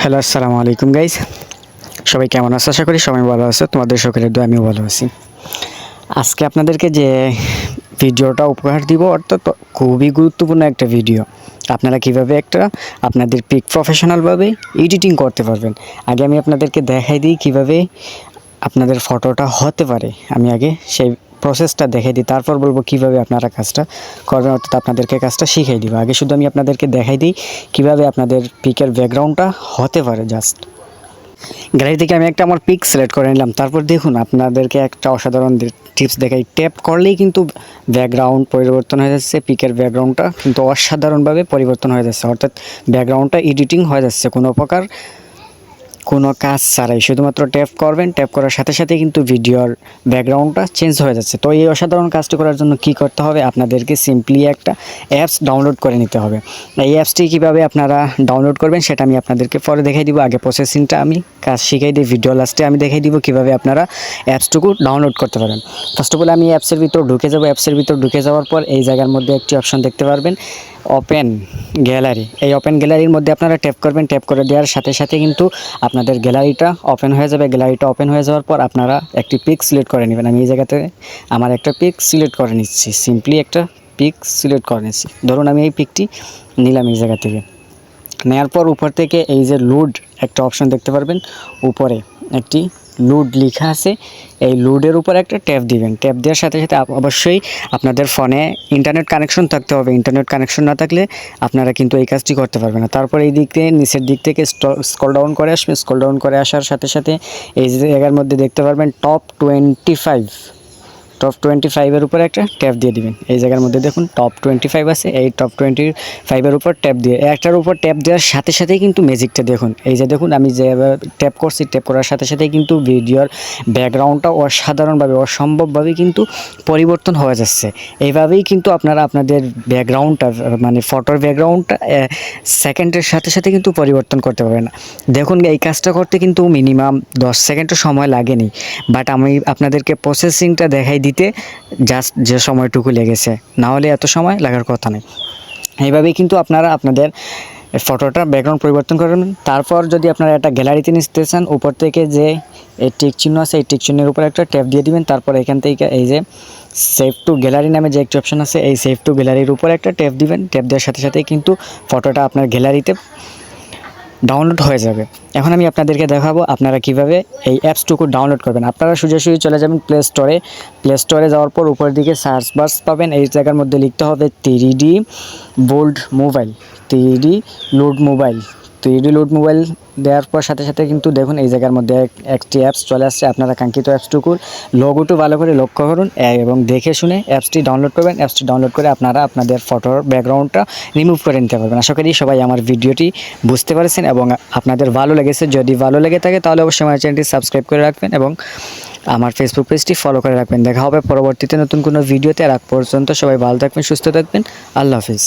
Hello, আসসালামু আলাইকুম guys. সবাই কেমন আছো? আশা করি সবাই ভালো আছো। তোমাদের সকলের দোয়া আমিও ভালো আছি। আজকে আপনাদেরকে যে ভিডিওটা উপহার দিব অর্থাৎ খুবই গুরুত্বপূর্ণ একটা ভিডিও। আপনারা কিভাবে আপনাদের পিক প্রফেশনালভাবে এডিটিং করতে পারবেন। আগে আমি আপনাদেরকে দেখাই দিই কিভাবে আপনাদের ফটোটা হতে পারে। আমি আগে সেই প্রসেসটা দেখাই দিই, তারপর বলবো কিভাবে আপনারা কাজটা করবেন, অর্থাৎ আপনাদেরকে কাজটা শিখিয়ে দিব। আগে শুধু আমি আপনাদেরকে দেখাই দিই কিভাবে আপনাদের পিকের ব্যাকগ্রাউন্ডটা হতে পারে। জাস্ট গ্যালারি থেকে আমি আমার পিক সিলেক্ট করে নিলাম। তারপর দেখুন আপনাদেরকে একটা অসাধারণ টিপস দেখাই। ট্যাপ করলেই কিন্তু ব্যাকগ্রাউন্ড পরিবর্তন হয়ে যাচ্ছে। পিকের ব্যাকগ্রাউন্ডটা কিন্তু অসাধারণভাবে পরিবর্তন হয়ে যাচ্ছে, অর্থাৎ ব্যাকগ্রাউন্ডটা এডিটিং হয়ে যাচ্ছে কোনো কাজ ছাড়াই। শুধুমাত্র ট্যাপ করবেন, ট্যাপ করার সাথে সাথে কিন্তু ভিডিওর ব্যাকগ্রাউন্ডটা চেঞ্জ হয়ে যাচ্ছে। তো এই অসাধারণ কাজটি করার জন্য কি করতে হবে, আপনাদেরকে সিম্পলি একটা অ্যাপস ডাউনলোড করে নিতে হবে। এই অ্যাপসটি কীভাবে আপনারা ডাউনলোড করবেন সেটা আমি আপনাদেরকে পরে দেখাই দিব। আগে প্রসেসিংটা আমি কাজ শিখাই দিই, ভিডিও লাস্টে আমি দেখাই দিব কীভাবে আপনারা অ্যাপসটুকু ডাউনলোড করতে পারেন। ফার্স্ট অফ অল আমি অ্যাপসের ভিতর ঢুকে যাব। অ্যাপসের ভিতর ঢুকে যাওয়ার পর এই জায়গার মধ্যে একটি অপশন দেখতে পারবেন, ওপেন গ্যালারি। এই ওপেন গ্যালারির মধ্যে আপনারা ট্যাপ করবেন। ট্যাপ করে দেওয়ার সাথে সাথে কিন্তু আপনাদের গ্যালারিটা ওপেন হয়ে যাবে। গ্যালারিটা ওপেন হয়ে যাওয়ার পর আপনারা একটি পিক সিলেক্ট করে নেবেন। আমি এই জায়গাতে আমার একটা পিক সিলেক্ট করে নিচ্ছি, সিম্পলি একটা পিক সিলেক্ট করে নিচ্ছি। ধরুন আমি এই পিকটি নিলাম এই জায়গা থেকে। নেওয়ার পর উপর থেকে এই যে লোড একটা অপশন দেখতে পারবেন, উপরে একটি লোড লেখা আছে। এই লোডের উপর একটা ট্যাপ দিবেন। ট্যাপ দেওয়ার সাথে সাথে অবশ্যই আপনাদের ফোনে ইন্টারনেট কানেকশন থাকতে হবে। ইন্টারনেট কানেকশন না থাকলে আপনারা কিন্তু এই কাজটি করতে পারবেন না। তারপর এই দিক থেকে নিচের দিক থেকে স্ক্রল ডাউন করে আসবেন। স্ক্রল ডাউন করে আসার সাথে সাথে এই জায়গার মধ্যে দেখতে পারবেন টপ 25 উপরে একটা ট্যাপ দিয়ে দিবেন। এই জায়গার মধ্যে দেখুন টপ 25 আছে। এই টপ 25 উপর ট্যাপ দিয়ে একটার উপর ট্যাপ দেওয়ার সাথে সাথেই কিন্তু ম্যাজিকটা দেখুন। এই যে দেখুন আমি যে ট্যাপ করছি, ট্যাপ করার সাথে সাথেই কিন্তু ভিডিওর ব্যাকগ্রাউন্ডটা অসাধারণভাবে অসম্ভবভাবে কিন্তু পরিবর্তন হয়ে যাচ্ছে। এইভাবেই কিন্তু আপনারা আপনাদের ব্যাকগ্রাউন্ডটা মানে ফটোর ব্যাকগ্রাউন্ডটা সেকেন্ডের সাথে সাথে কিন্তু পরিবর্তন করতে পারবেন। দেখুন এই কাজটা করতে কিন্তু মিনিমাম 10 সেকেন্ডও সময় লাগেনি, বাট আমি আপনাদেরকে প্রসেসিংটা দেখাই দিতে জাস্ট যে সময়টুকু লেগেছে, না হলে এত সময় লাগার কথা নেই। এইভাবেই কিন্তু আপনারা আপনাদের ফটোটা ব্যাকগ্রাউন্ড পরিবর্তন করবেন। তারপর যদি আপনারা একটা গ্যালারিতে নিতে চান, উপর থেকে যে এই টিক চিহ্ন আছে, এই টিক চিহ্নের উপর একটা ট্যাপ দিয়ে দিবেন। তারপর এখান থেকে এই যে সেভ টু গ্যালারি নামে যে একটি অপশন আছে, এই সেভ টু গ্যালারির উপর একটা ট্যাপ দিবেন। ট্যাপ দেওয়ার সাথে সাথেই কিন্তু ফটোটা আপনার গ্যালারিতে ডাউনলোড হয়ে যাবে। এখন আমি আপনাদেরকে দেখাবো আপনারা কিভাবে এই অ্যাপসটুকু ডাউনলোড করবেন। আপনারা সোজাসুজি চলে যাবেন প্লে স্টোরে। প্লে স্টোরে যাওয়ার পর উপরের দিকে সার্চ বাক্স পাবেন। এই জায়গার মধ্যে লিখতে হবে 3D bold mobile, 3D load mobile. 3D load mobile দেওয়ার পর সাথে সাথে কিন্তু দেখুন এই জায়গার মধ্যে একটি অ্যাপস চলে আসছে। আপনারা কাঙ্ক্ষিত অ্যাপসটুকুর লোগোটু ভালো করে লক্ষ্য করুন এবং দেখে শুনে অ্যাপসটি ডাউনলোড করবেন। অ্যাপসটি ডাউনলোড করে আপনারা আপনাদের ফটোর ব্যাকগ্রাউন্ডটা রিমুভ করে নিতে পারবেন। আশা করি সবাই আমার ভিডিওটি বুঝতে পারছেন এবং আপনাদের ভালো লেগেছে। যদি ভালো লেগে থাকে তাহলে অবশ্যই আমার চ্যানেলটি সাবস্ক্রাইব করে রাখবেন এবং আমার ফেসবুক পেজটি ফলো করে রাখবেন। দেখা হবে পরবর্তীতে নতুন কোনো ভিডিওতে। আর আগ পর্যন্ত সবাই ভালো থাকবেন, সুস্থ থাকবেন। আল্লাহ হাফিজ।